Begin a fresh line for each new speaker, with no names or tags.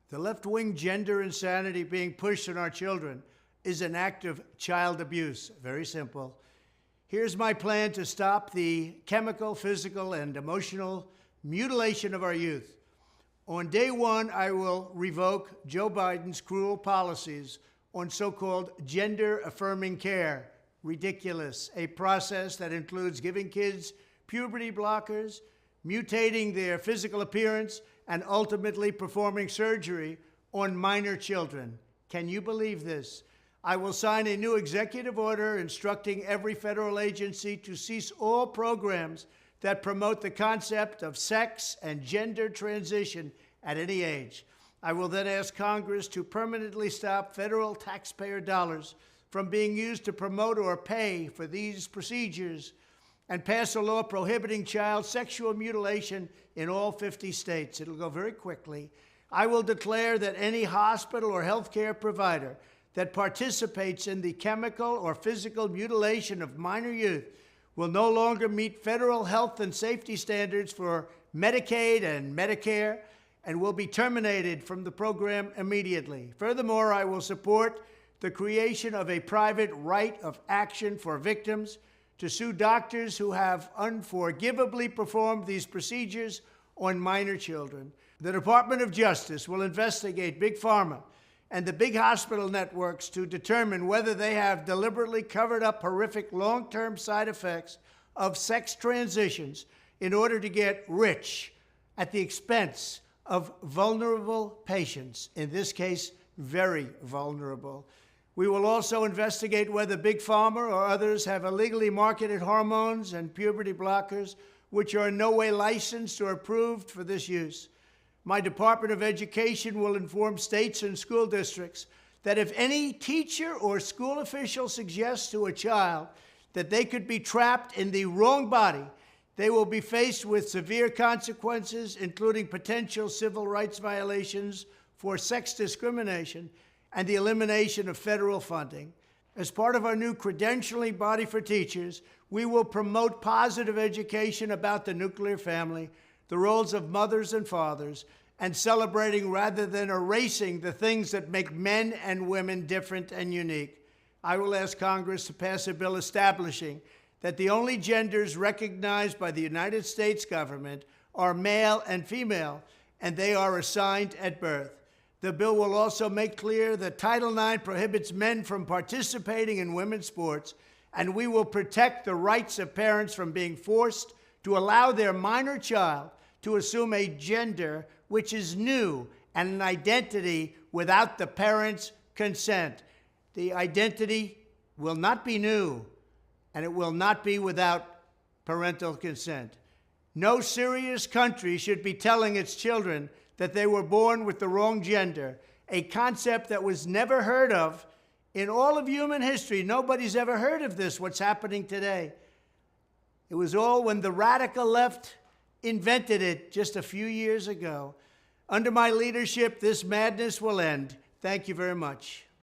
The left-wing gender insanity being pushed on our children is an act of child abuse. Very simple. Here's my plan to stop the chemical, physical, and emotional mutilation of our youth. On day one, I will revoke Joe Biden's cruel policies on so-called gender-affirming care. Ridiculous. A process that includes giving kids puberty blockers, mutating their physical appearance, and ultimately performing surgery on minor children. Can you believe this? I will sign a new executive order instructing every federal agency to cease all programs that promote the concept of sex and gender transition at any age. I will then ask Congress to permanently stop federal taxpayer dollars from being used to promote or pay for these procedures and pass a law prohibiting child sexual mutilation in all 50 states. It'll go very quickly. I will declare that any hospital or healthcare provider that participates in the chemical or physical mutilation of minor youth will no longer meet federal health and safety standards for Medicaid and Medicare and will be terminated from the program immediately. Furthermore, I will support the creation of a private right of action for victims to sue doctors who have unforgivably performed these procedures on minor children. The Department of Justice will investigate Big Pharma and the big hospital networks to determine whether they have deliberately covered up horrific long-term side effects of sex transitions in order to get rich at the expense of vulnerable patients, in this case, very vulnerable. We will also investigate whether Big Pharma or others have illegally marketed hormones and puberty blockers which are in no way licensed or approved for this use. My Department of Education will inform states and school districts that if any teacher or school official suggests to a child that they could be trapped in the wrong body, they will be faced with severe consequences, including potential civil rights violations for sex discrimination and the elimination of federal funding. As part of our new credentialing body for teachers, we will promote positive education about the nuclear family, the roles of mothers and fathers, and celebrating rather than erasing the things that make men and women different and unique. I will ask Congress to pass a bill establishing that the only genders recognized by the United States government are male and female, and they are assigned at birth. The bill will also make clear that Title IX prohibits men from participating in women's sports, and we will protect the rights of parents from being forced to allow their minor child to assume a gender which is new and an identity without the parent's consent. The identity will not be new, and it will not be without parental consent. No serious country should be telling its children that they were born with the wrong gender, a concept that was never heard of in all of human history. Nobody's ever heard of this, what's happening today. It was all when the radical left invented it just a few years ago. Under my leadership, this madness will end. Thank you very much.